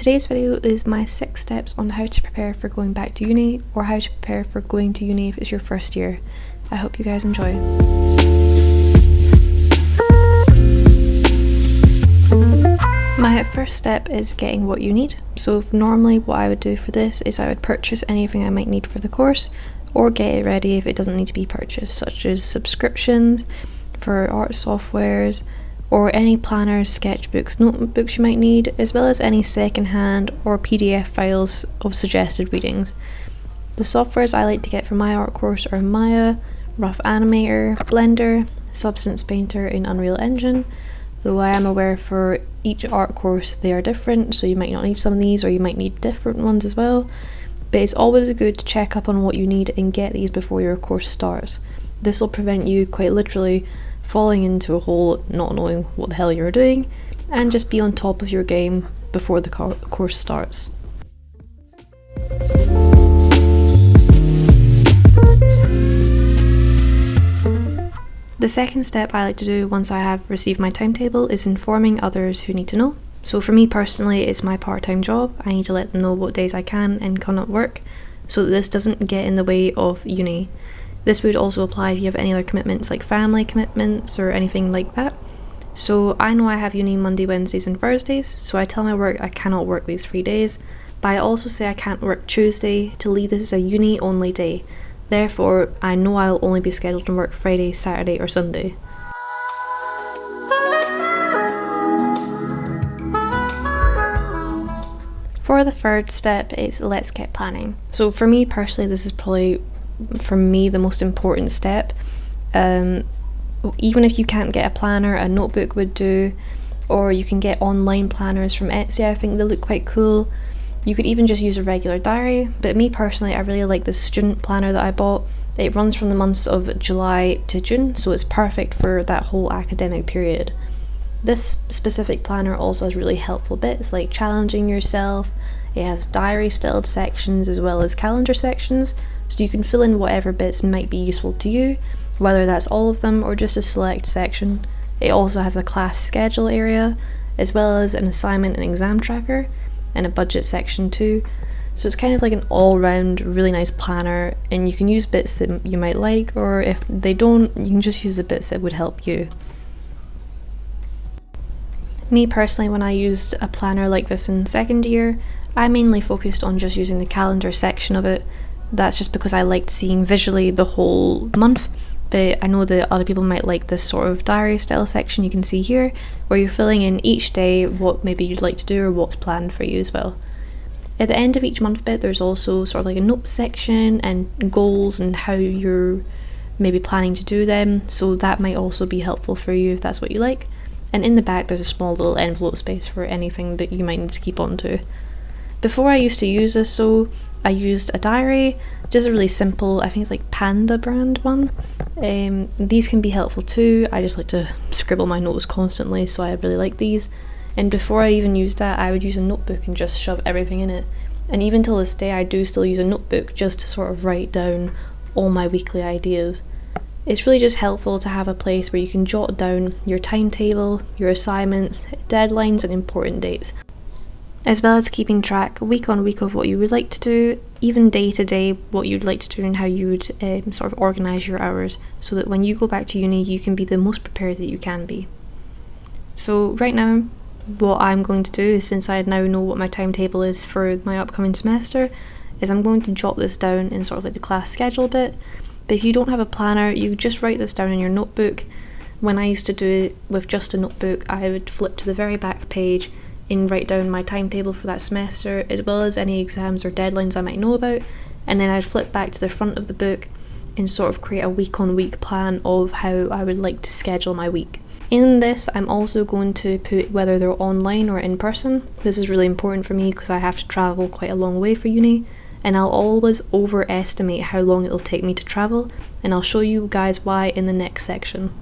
Today's video is my 6 steps on how to prepare for going back to uni, or how to prepare for going to uni if it's your first year. I hope you guys enjoy. My first step is getting what you need. So normally what I would do for this is I would purchase anything I might need for the course, or get it ready if it doesn't need to be purchased, such as subscriptions for art softwares, or any planners, sketchbooks, notebooks you might need, as well as any secondhand or PDF files of suggested readings. The softwares I like to get for my art course are Maya, Rough Animator, Blender, Substance Painter, and Unreal Engine, though I am aware for each art course they are different, so you might not need some of these, or you might need different ones as well. But it's always good to check up on what you need and get these before your course starts. This will prevent you quite literally falling into a hole, not knowing what the hell you're doing, and just be on top of your game before the course starts. The second step I like to do once I have received my timetable is informing others who need to know. So for me personally, it's my part-time job. I need to let them know what days I can and cannot work, so that this doesn't get in the way of uni. This would also apply if you have any other commitments like family commitments or anything like that. So I know I have uni Monday, Wednesdays and Thursdays, so I tell my work I cannot work these 3 days, but I also say I can't work Tuesday to leave this as a uni only day. Therefore, I know I'll only be scheduled to work Friday, Saturday or Sunday. For the third step, it's let's get planning. So for me personally, this is probably for me the most important step. Even if you can't get a planner, a notebook would do, or you can get online planners from Etsy. I think they look quite cool. You could even just use a regular diary, but me personally, I really like the student planner that I bought. It runs from the months of July to June, so it's perfect for that whole academic period. This specific planner also has really helpful bits like challenging yourself. It has diary styled sections as well as calendar sections, so you can fill in whatever bits might be useful to you, whether that's all of them or just a select section. It also has a class schedule area, as well as an assignment and exam tracker, and a budget section too. So it's kind of like an all-round really nice planner, and you can use bits that you might like, or if they don't, you can just use the bits that would help you. Me personally, when I used a planner like this in second year, I mainly focused on just using the calendar section of it. That's just because I liked seeing visually the whole month, but I know that other people might like this sort of diary style section you can see here, where you're filling in each day what maybe you'd like to do or what's planned for you as well. At the end of each month bit, there's also sort of like a notes section and goals and how you're maybe planning to do them, so that might also be helpful for you if that's what you like. And in the back there's a small little envelope space for anything that you might need to keep on to. Before I used to use this, so I used a diary, just a really simple, I think it's like Panda brand one. These can be helpful too. I just like to scribble my notes constantly, so I really like these. And before I even used that, I would use a notebook and just shove everything in it. And even till this day, I do still use a notebook just to sort of write down all my weekly ideas. It's really just helpful to have a place where you can jot down your timetable, your assignments, deadlines and important dates, as well as keeping track week on week of what you would like to do, even day to day what you'd like to do and how you would sort of organise your hours, so that when you go back to uni you can be the most prepared that you can be. So right now, what I'm going to do is, since I now know what my timetable is for my upcoming semester, is I'm going to jot this down in sort of like the class schedule bit. But if you don't have a planner, you just write this down in your notebook. When I used to do it with just a notebook, I would flip to the very back page and write down my timetable for that semester, as well as any exams or deadlines I might know about, and then I'd flip back to the front of the book and sort of create a week on week plan of how I would like to schedule my week. In this, I'm also going to put whether they're online or in person. This is really important for me because I have to travel quite a long way for uni, and I'll always overestimate how long it'll take me to travel, and I'll show you guys why in the next section.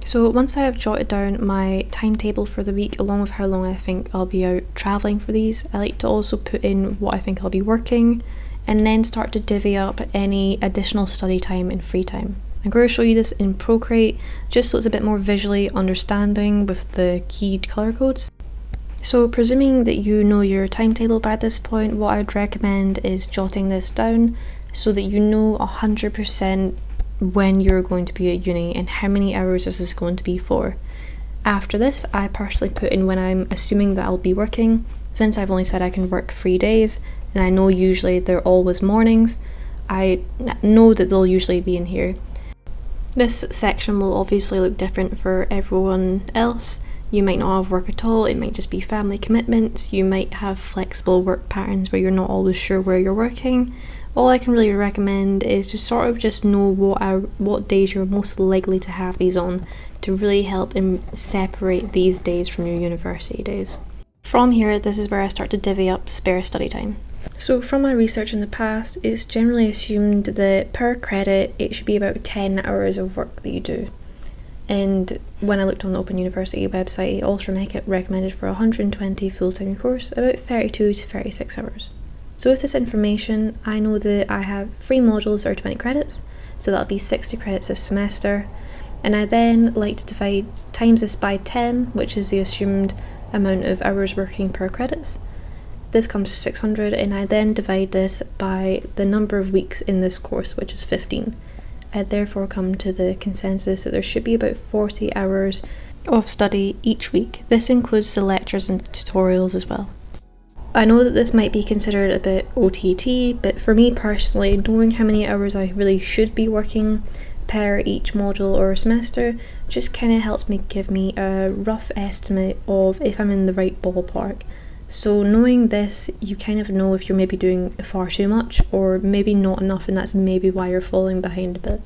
So once I have jotted down my timetable for the week along with how long I think I'll be out travelling for these, I like to also put in what I think I'll be working, and then start to divvy up any additional study time and free time. I'm going to show you this in Procreate just so it's a bit more visually understanding with the keyed colour codes. So presuming that you know your timetable by this point, what I'd recommend is jotting this down so that you know 100% when you're going to be at uni and how many hours this is going to be for. After this, I personally put in when I'm assuming that I'll be working, since I've only said I can work 3 days, and I know usually they're always mornings. I know that they'll usually be in here. This section will obviously look different for everyone else. You might not have work at all, it might just be family commitments, you might have flexible work patterns where you're not always sure where you're working. All I can really recommend is to sort of just know what days you're most likely to have these on, to really help separate these days from your university days. From here, this is where I start to divvy up spare study time. So from my research in the past, it's generally assumed that per credit it should be about 10 hours of work that you do. And when I looked on the Open University website, it also recommended for a 120 full-time course about 32 to 36 hours. So with this information, I know that I have 3 modules that are 20 credits, so that'll be 60 credits a semester. And I then like to divide times this by 10, which is the assumed amount of hours working per credits. This comes to 600, and I then divide this by the number of weeks in this course, which is 15. I therefore come to the consensus that there should be about 40 hours of study each week. This includes the lectures and tutorials as well. I know that this might be considered a bit OTT, but for me personally, knowing how many hours I really should be working per each module or semester just kind of helps me give me a rough estimate of if I'm in the right ballpark. So knowing this, you kind of know if you're maybe doing far too much or maybe not enough, and that's maybe why you're falling behind a bit.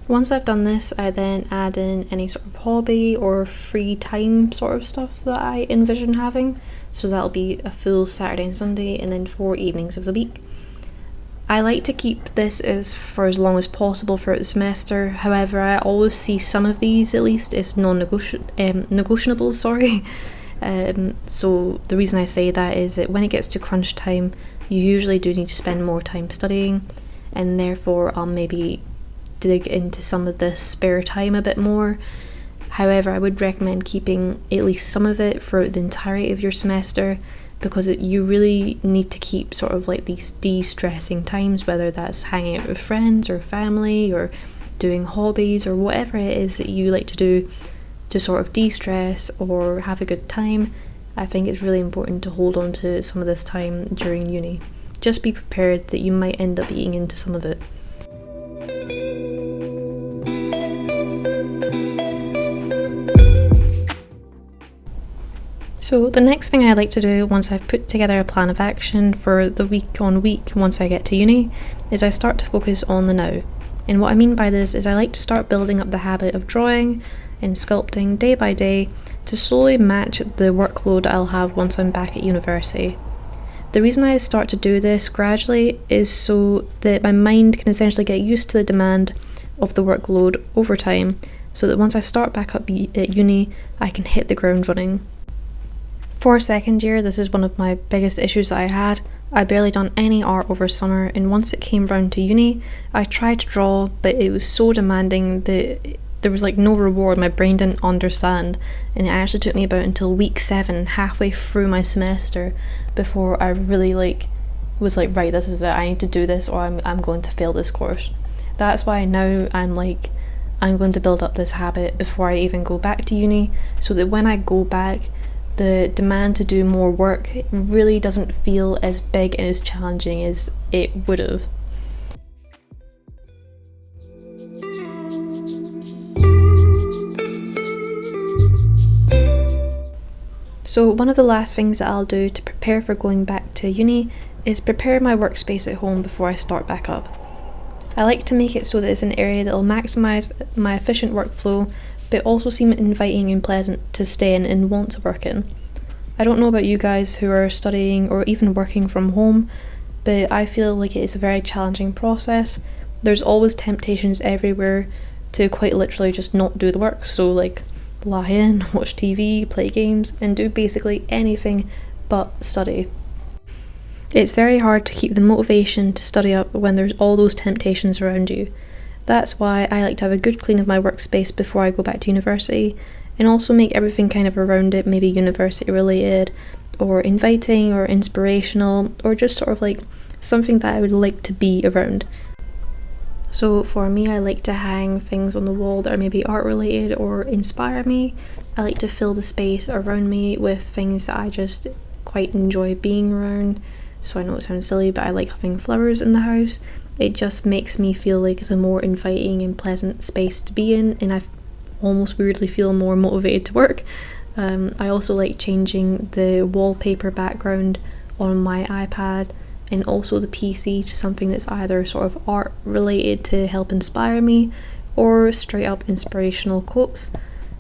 Once I've done this, I then add in any sort of hobby or free time sort of stuff that I envision having. So that'll be a full Saturday and Sunday and then 4 evenings of the week. I like to keep this for as long as possible throughout the semester. However, I always see some of these at least as negotiables, sorry. So the reason I say that is that when it gets to crunch time, you usually do need to spend more time studying, and therefore I'll maybe dig into some of this spare time a bit more. However, I would recommend keeping at least some of it throughout the entirety of your semester, because you really need to keep sort of like these de-stressing times, whether that's hanging out with friends or family or doing hobbies or whatever it is that you like to do to sort of de-stress or have a good time. I think it's really important to hold on to some of this time during uni. Just be prepared that you might end up eating into some of it. So the next thing I like to do once I've put together a plan of action for the week on week once I get to uni is I start to focus on the now. And what I mean by this is I like to start building up the habit of drawing and sculpting day by day to slowly match the workload I'll have once I'm back at university. The reason I start to do this gradually is so that my mind can essentially get used to the demand of the workload over time, so that once I start back up at uni, I can hit the ground running. For second year, this is one of my biggest issues that I had. I barely done any art over summer, and once it came round to uni, I tried to draw, but it was so demanding that there was like no reward. My brain didn't understand, and it actually took me about until week 7, halfway through my semester, before I really was like, right, this is it, I need to do this or I'm going to fail this course. That's why now I'm going to build up this habit before I even go back to uni, so that when I go back, the demand to do more work really doesn't feel as big and as challenging as it would have. So one of the last things that I'll do to prepare for going back to uni is prepare my workspace at home before I start back up. I like to make it so that it's an area that will maximise my efficient workflow, but also seem inviting and pleasant to stay in and want to work in. I don't know about you guys who are studying or even working from home, but I feel like it is a very challenging process. There's always temptations everywhere to quite literally just not do the work, so like lie in, watch TV, play games, and do basically anything but study. It's very hard to keep the motivation to study up when there's all those temptations around you. That's why I like to have a good clean of my workspace before I go back to university, and also make everything kind of around it maybe university related, or inviting, or inspirational, or just sort of like something that I would like to be around. So for me, I like to hang things on the wall that are maybe art related or inspire me. I like to fill the space around me with things that I just quite enjoy being around. So I know it sounds silly, but I like having flowers in the house. It just makes me feel like it's a more inviting and pleasant space to be in, and I almost weirdly feel more motivated to work. I also like changing the wallpaper background on my iPad and also the PC to something that's either sort of art related to help inspire me, or straight up inspirational quotes.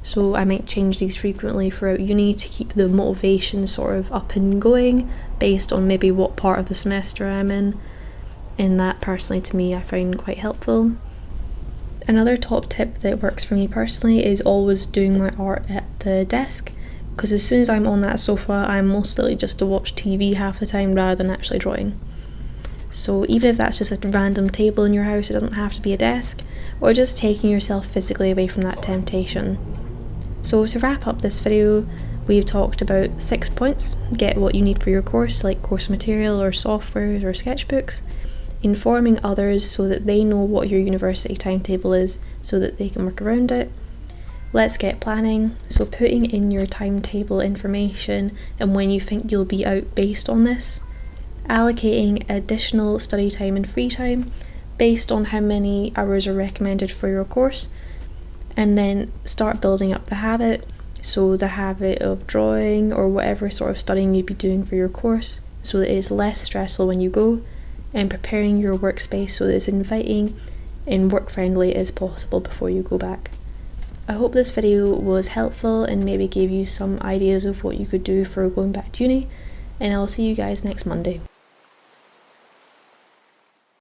So I might change these frequently throughout uni to keep the motivation sort of up and going based on maybe what part of the semester I'm in, and that personally to me I find quite helpful. Another top tip that works for me personally is always doing my art at the desk, because as soon as I'm on that sofa, I'm most likely just to watch TV half the time rather than actually drawing. So even if that's just a random table in your house, it doesn't have to be a desk, or just taking yourself physically away from that temptation. So to wrap up this video, we've talked about 6 points. Get what you need for your course, like course material or softwares or sketchbooks. Informing others so that they know what your university timetable is so that they can work around it. Let's get planning, so putting in your timetable information and when you think you'll be out based on this. Allocating additional study time and free time based on how many hours are recommended for your course. And then start building up the habit, so the habit of drawing or whatever sort of studying you'd be doing for your course, so that it's less stressful when you go, and preparing your workspace so that it's inviting and work friendly as possible before you go back. I hope this video was helpful and maybe gave you some ideas of what you could do for going back to uni, and I'll see you guys next Monday.